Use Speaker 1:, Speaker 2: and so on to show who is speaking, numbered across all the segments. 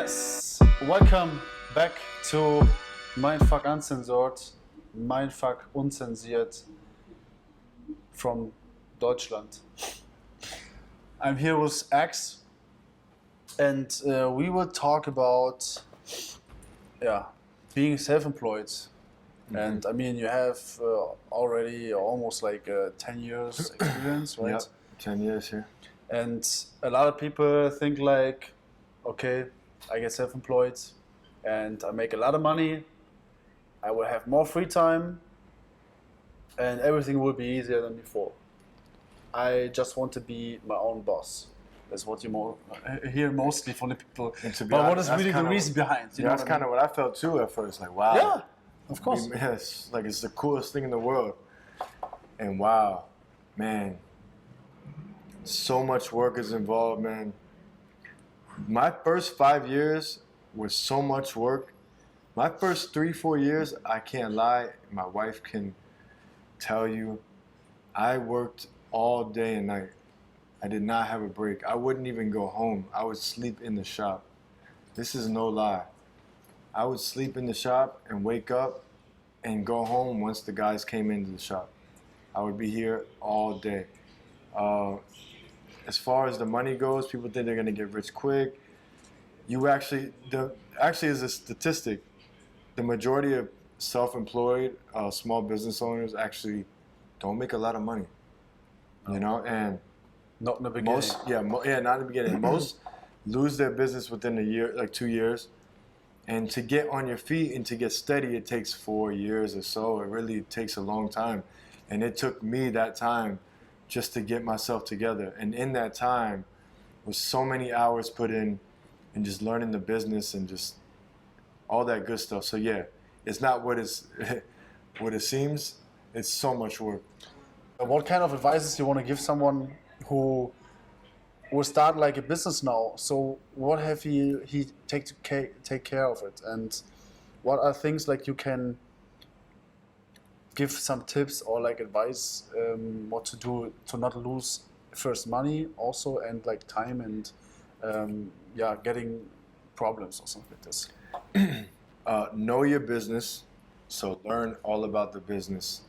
Speaker 1: Yes, welcome back to Mindfuck Uncensored, Mindfuck unzensiert from Deutschland. I'm here with Axe, and we will talk about being self-employed. Mm-hmm. And I mean, you have already almost like 10 years experience, right?
Speaker 2: Yep, 10 years here.
Speaker 1: And a lot of people think like, okay, I get self-employed and I make a lot of money, I will have more free time and everything will be easier than before. I just want to be my own boss. That's what you hear mostly from the people. But what is really the reason behind?
Speaker 2: That's kind of what I felt too at first. Like, wow.
Speaker 1: Yeah, of course.
Speaker 2: Yes, like it's the coolest thing in the world. And wow, man, so much work is involved, man. My first 5 years was so much work. My first 3-4 years, I can't lie, my wife can tell you, I worked all day and night. I did not have a break. I wouldn't even go home. I would sleep in the shop. This is no lie. I would sleep in the shop and wake up and go home once the guys came into the shop. I would be here all day. As far as the money goes, people think they're gonna get rich quick. Actually as a statistic, the majority of self-employed small business owners actually don't make a lot of money. You know, and
Speaker 1: not in the beginning.
Speaker 2: Not in the beginning. Most lose their business within a year, like 2 years. And to get on your feet and to get steady, it takes 4 years or so. It really takes a long time. And it took me that time just to get myself together. And in that time was so many hours put in and just learning the business and just all that good stuff. So yeah, it's not what it seems. It's so much work.
Speaker 1: What kind of advices you want to give someone who will start like a business now? So what have he take care of it, and what are things like you can give some tips or like advice what to do to not lose first money also and like time and getting problems or something like this.
Speaker 2: Know your business, so learn all about the business.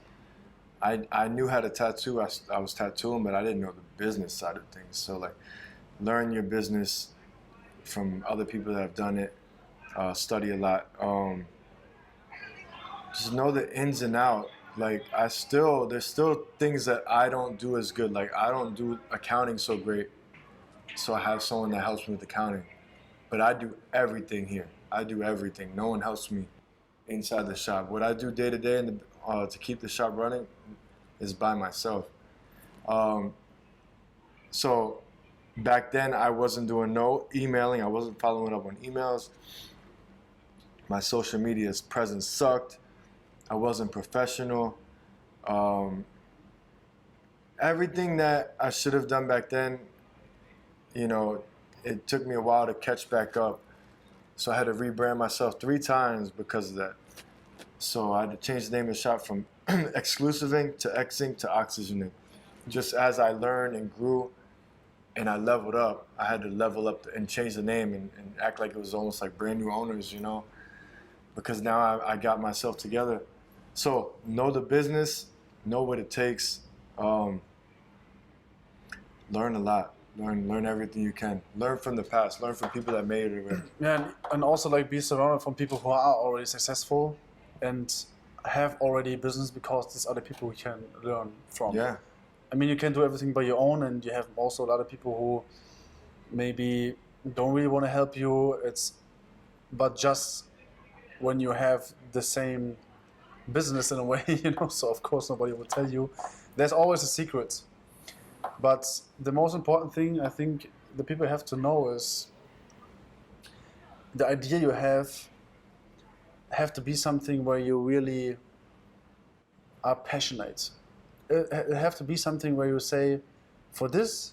Speaker 2: I knew how to tattoo. I was tattooing, but I didn't know the business side of things. So like, learn your business from other people that have done it. Study a lot. Just know the ins and out. Like there's still things that I don't do as good. Like I don't do accounting so great. So I have someone that helps me with accounting. But I do everything here. I do everything. No one helps me inside the shop. What I do day to day to keep the shop running is by myself. So back then I wasn't doing no emailing. I wasn't following up on emails. My social media's presence sucked. I wasn't professional. Everything that I should have done back then, you know, it took me a while to catch back up. So I had to rebrand myself 3 times because of that. So I had to change the name of the shop from Exclusivink to Xink to Oxygenink. Just as I learned and grew and I leveled up, I had to level up and change the name and act like it was almost like brand new owners, you know, because now I got myself together. So know the business, know what it takes, learn a lot. Learn everything you can. Learn from the past. Learn from people that made it already.
Speaker 1: Yeah, and also like be surrounded from people who are already successful and have already business, because these are the people we can learn from.
Speaker 2: Yeah.
Speaker 1: I mean, you can do everything by your own, and you have also a lot of people who maybe don't really want to help you. But just when you have the same business in a way, you know, so of course nobody will tell you. There's always a secret. But the most important thing I think the people have to know is the idea you have to be something where you really are passionate. It have to be something where you say, for this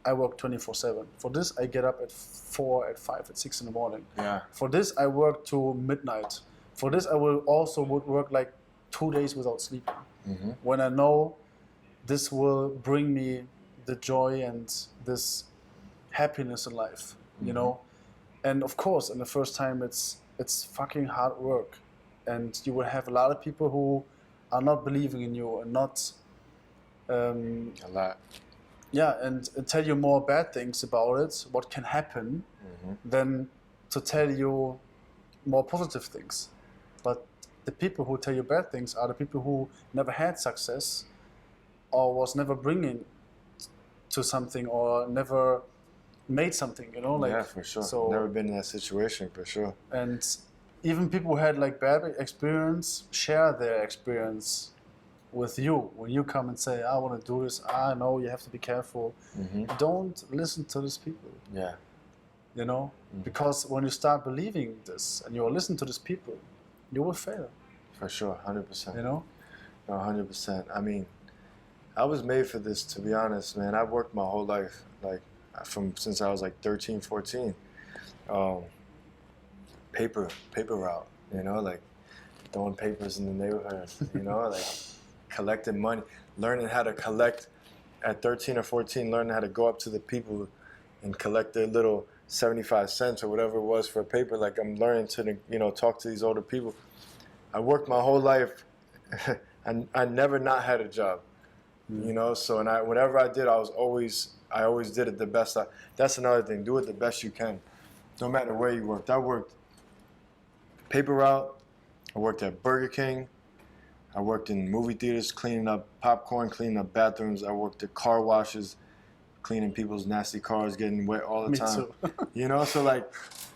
Speaker 1: I work 24/7. For this I get up at 4, at 5, at 6 in the morning.
Speaker 2: Yeah.
Speaker 1: For this I work to midnight. For this I would work like 2 days without sleeping. Mm-hmm. When I know this will bring me the joy and this happiness in life, you know. And of course, in the first time, it's fucking hard work, and you will have a lot of people who are not believing in you and not.
Speaker 2: A lot.
Speaker 1: Yeah, and tell you more bad things about it, what can happen, than to tell you more positive things. But the people who tell you bad things are the people who never had success, or was never bringing to something, or never made something, you know, like.
Speaker 2: Yeah, for sure.
Speaker 1: So,
Speaker 2: Never been in that situation, for sure.
Speaker 1: and even people who had like bad experience share their experience with you when you come and say, I want to do this, I know you have to be careful. Don't listen to these people,
Speaker 2: Yeah.
Speaker 1: you know, because when you start believing this and you listen to these people, you will fail,
Speaker 2: For sure, 100%.
Speaker 1: you know.
Speaker 2: No, 100%. I mean, I was made for this, to be honest, man. I've worked my whole life, like since I was like 13, 14. Paper route, you know, like throwing papers in the neighborhood, you know, like collecting money, learning how to collect at 13 or 14, learning how to go up to the people and collect their little 75 cents or whatever it was for a paper. Like I'm learning to, you know, talk to these older people. I worked my whole life and I never not had a job, you know, so whatever I did, I always did it the best. That's another thing, do it the best you can, no matter where you worked. I worked paper route, I worked at Burger King, I worked in movie theaters, cleaning up popcorn, cleaning up bathrooms. I worked at car washes, cleaning people's nasty cars, getting wet all the
Speaker 1: Me
Speaker 2: time.
Speaker 1: too.
Speaker 2: You know, so like,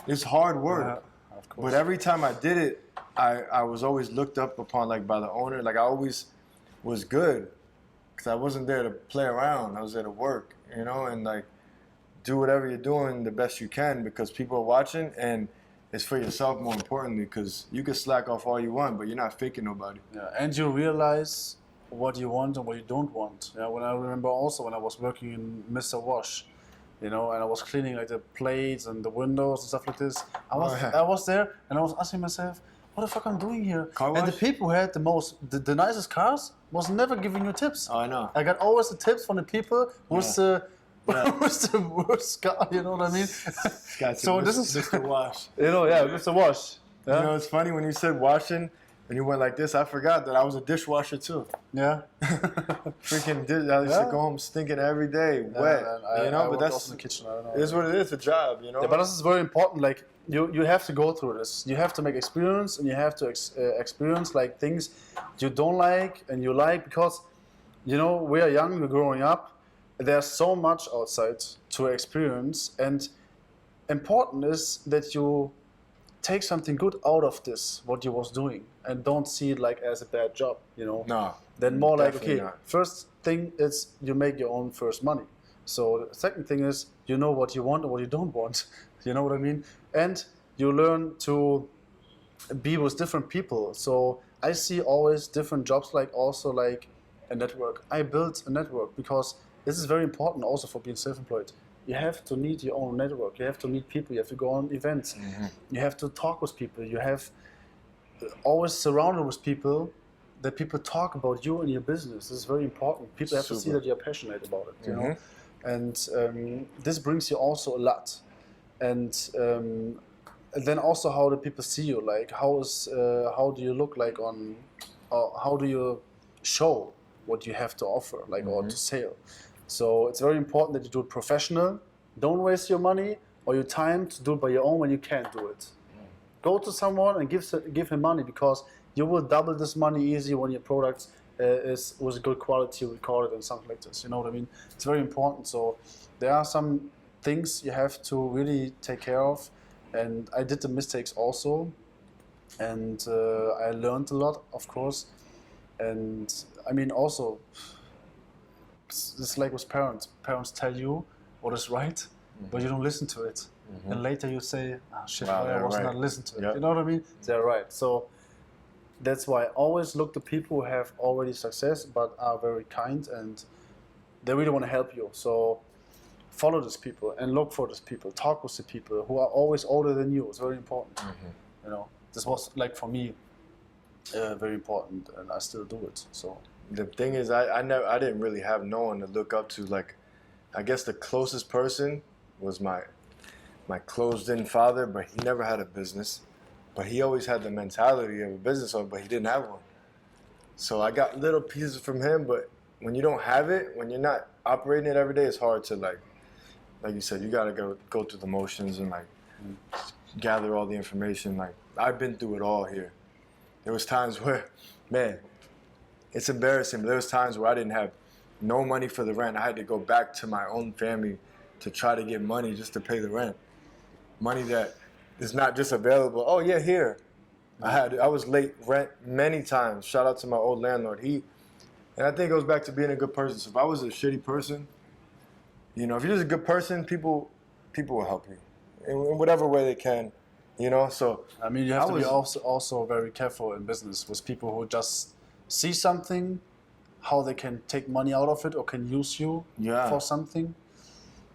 Speaker 2: it's hard work.
Speaker 1: Yeah, of course.
Speaker 2: But every time I did it, I was always looked up upon like by the owner. Like I always was good because I wasn't there to play around. I was there to work, you know, and like do whatever you're doing the best you can because people are watching, and it's for yourself more importantly, because you can slack off all you want, but you're not faking nobody.
Speaker 1: Yeah, and you realize what you want and what you don't want. Yeah, when I remember also when I was working in Mr. Wash, you know, and I was cleaning like the plates and the windows and stuff like this. I was there and I was asking myself, what the fuck I'm doing here?
Speaker 2: Car
Speaker 1: and the
Speaker 2: wash?
Speaker 1: people who had the nicest cars was never giving you tips.
Speaker 2: Oh, I know.
Speaker 1: I got always the tips from the people who's who's the worst car, you know what I mean? So this is
Speaker 2: Mr. Wash.
Speaker 1: You know, yeah, Mr. Wash. Yeah.
Speaker 2: You know, it's funny when you said washing and you went like this, I forgot that I was a dishwasher too.
Speaker 1: Yeah.
Speaker 2: Freaking I used to go home stinking every day, wet. You know, but that's
Speaker 1: in the kitchen. I don't know.
Speaker 2: It is what it is, a job, you know.
Speaker 1: Yeah, but this is very important. Like you have to go through this. You have to make experience, and you have to experience like things you don't like and you like, because you know we are young, we're growing up. There's so much outside to experience, and important is that you take something good out of this, what you was doing, and don't see it like as a bad job, you know.
Speaker 2: No.
Speaker 1: Then more like, okay,
Speaker 2: not.
Speaker 1: first thing is you make your own first money. So the second thing is you know what you want and what you don't want. You know what I mean? And you learn to be with different people. So I see always different jobs, like also like a network. I built a network because this is very important also for being self-employed. You have to need your own network. You have to meet people. You have to go on events. You have to talk with people. You have always surrounded with people that people talk about you and your business. This is very important. People have to see that you're passionate about it, you know. And this brings you also a lot. And then also how do people see you? Like how do you look like on? How do you show what you have to offer, like or to sell? So it's very important that you do it professional. Don't waste your money or your time to do it by your own when you can't do it. Go to someone and give him money, because you will double this money easy when your product is with good quality recorded and something like this. You know what I mean? It's very important. So there are some things you have to really take care of. And I did the mistakes also. And I learned a lot, of course. And I mean also, it's like with parents. Parents tell you what is right, but you don't listen to it. And later you say, oh shit, I was not listening to it. Yep. You know what I mean? They're right. So that's why I always look to people who have already success but are very kind and they really want to help you. So follow these people and look for these people. Talk with the people who are always older than you. It's very important. You know, this was like for me very important, and I still do it. So
Speaker 2: the thing is, I didn't really have no one to look up to. Like, I guess the closest person was my closed-in father, but he never had a business. But he always had the mentality of a business owner, but he didn't have one. So I got little pieces from him, but when you don't have it, when you're not operating it every day, it's hard to like you said, you gotta go through the motions and like gather all the information. Like I've been through it all here. There was times where, man, it's embarrassing, but there was times where I didn't have no money for the rent. I had to go back to my own family to try to get money just to pay the rent. Money that is not just available. Oh yeah, here. I was late rent many times. Shout out to my old landlord. And I think it goes back to being a good person. So if I was a shitty person, you know, if you're just a good person, people will help you in whatever way they can, you know. So
Speaker 1: I mean, you have to be also very careful in business with people who just see something, how they can take money out of it or can use you for something.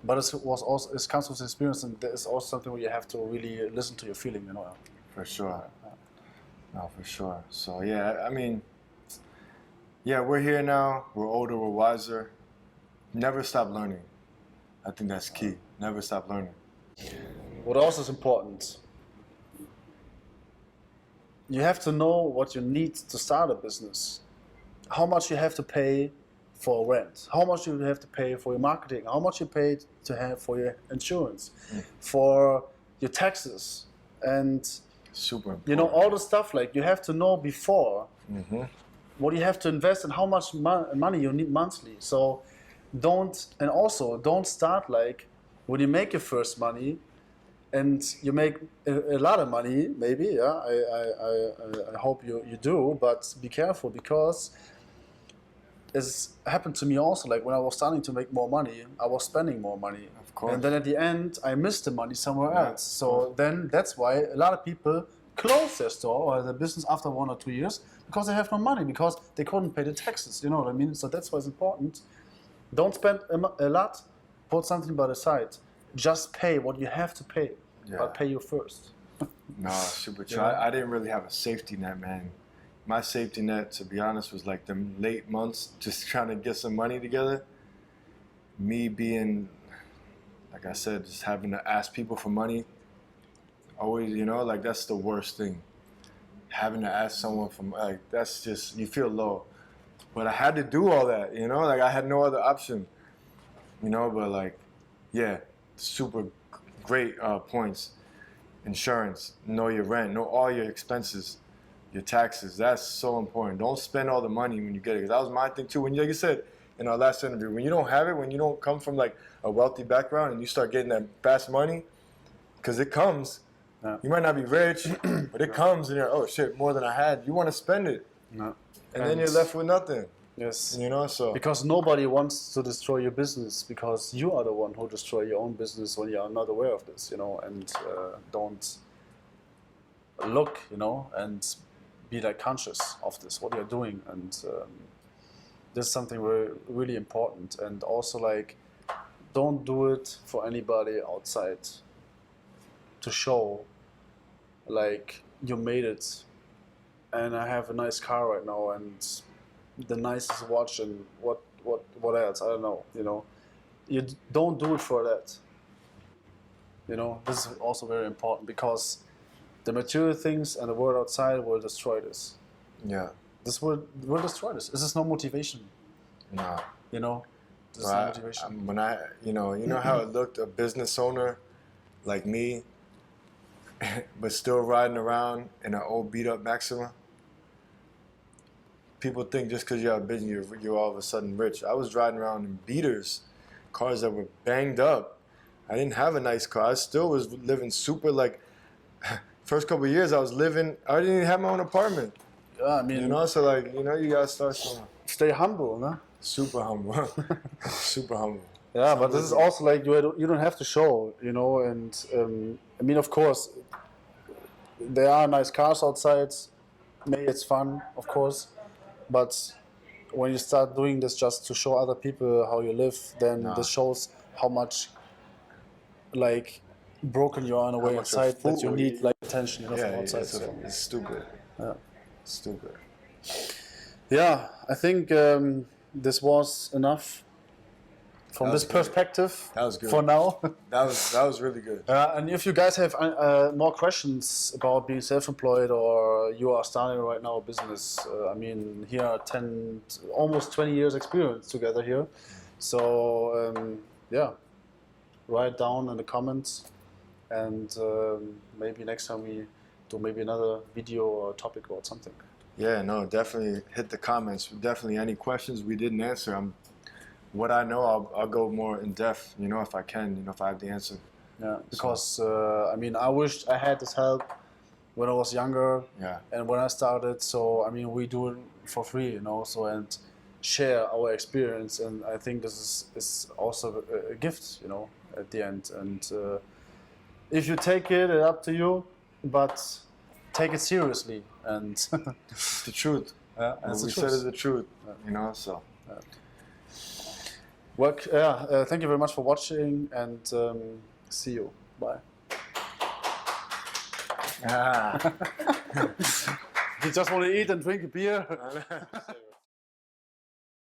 Speaker 1: But it comes with experience, and there is also something where you have to really listen to your feeling, you know.
Speaker 2: For sure. No, for sure. So yeah, I mean, yeah, we're here now. We're older. We're wiser. Never stop learning. I think that's key. Never stop learning.
Speaker 1: What also is important, you have to know what you need to start a business. How much you have to pay for rent, how much you have to pay for your marketing, how much you pay to have for your insurance, for your taxes, and
Speaker 2: super important.
Speaker 1: You know, all the stuff like you have to know before what you have to invest and how much money you need monthly. So don't start like when you make your first money and you make a lot of money, maybe, I hope you do, but be careful, because it's happened to me also. Like when I was starting to make more money, I was spending more money.
Speaker 2: Of course.
Speaker 1: And then at the end, I missed the money somewhere else. So then that's why a lot of people close their store or their business after 1 or 2 years, because they have no money, because they couldn't pay the taxes. You know what I mean? So that's why it's important. Don't spend a lot, put something by the side. Just pay what you have to pay, but pay you first.
Speaker 2: No, super true. I didn't really have a safety net, man. My safety net, to be honest, was like the late months, just trying to get some money together. Me being, like I said, just having to ask people for money. Always, you know, like that's the worst thing. Having to ask someone for, like, that's just, you feel low. But I had to do all that, you know, like I had no other option, you know, but like, yeah, super great points. Insurance, know your rent, know all your expenses, your taxes. That's so important. Don't spend all the money when you get it. 'Cause that was my thing too. When, like you said in our last interview, when you don't have it, when you don't come from like a wealthy background and you start getting that fast money, because it comes, you might not be rich, but it comes and you're, oh shit, more than I had. You want to spend it. And then you're left with nothing.
Speaker 1: Yes.
Speaker 2: You know, so.
Speaker 1: Because nobody wants to destroy your business, because you are the one who destroy your own business when you are not aware of this, you know, and don't look, you know, and be like conscious of this, what you're doing. And this is something really important. And also like, don't do it for anybody outside to show like you made it and I have a nice car right now and the nicest watch and what else, I don't know, you know. You don't do it for that, you know. This is also very important, because the material things and the world outside will destroy this. This will destroy this. This is no motivation.
Speaker 2: No.
Speaker 1: You know, this is no motivation.
Speaker 2: When you know how it looked, a business owner like me, but still riding around in an old beat up Maxima. People think just because you have a business, you're all of a sudden rich. I was riding around in beaters, cars that were banged up. I didn't have a nice car. I still was living super like, first couple of years I didn't even have my own apartment.
Speaker 1: Yeah, I mean,
Speaker 2: you know, so like, you know, you gotta start somewhere.
Speaker 1: Stay humble, no?
Speaker 2: Super humble. Super humble.
Speaker 1: Yeah, but this is also like, you don't have to show, you know, and I mean, of course, there are nice cars outside. Maybe it's fun, of course, but when you start doing this just to show other people how you live, then this shows how much, like, broken you are in a way inside, that you need like attention, you know, from outside.
Speaker 2: It's stupid.
Speaker 1: Yeah,
Speaker 2: stupid.
Speaker 1: Yeah, I think this was enough from
Speaker 2: That
Speaker 1: this
Speaker 2: was great.
Speaker 1: perspective.
Speaker 2: That was good.
Speaker 1: For now.
Speaker 2: That was really good.
Speaker 1: And if you guys have more questions about being self-employed or you are starting right now a business, I mean, here are almost 20 years experience together here. So yeah, write down in the comments, and maybe next time we do maybe another video or topic about something.
Speaker 2: Yeah, no, definitely hit the comments. Definitely any questions we didn't answer. What I know, I'll go more in depth, if I can, if I have the answer.
Speaker 1: Yeah, because I mean, I wished I had this help when I was younger,
Speaker 2: Yeah.
Speaker 1: and when I started. So I mean, we do it for free, so and share our experience, and I think this is also a gift, at the end. And if you take it, it's up to you, but take it seriously. And
Speaker 2: It's the truth.
Speaker 1: yeah,
Speaker 2: What we said is the truth, so.
Speaker 1: Well, thank you very much for watching, and see you. Bye. You just want to eat and drink a beer?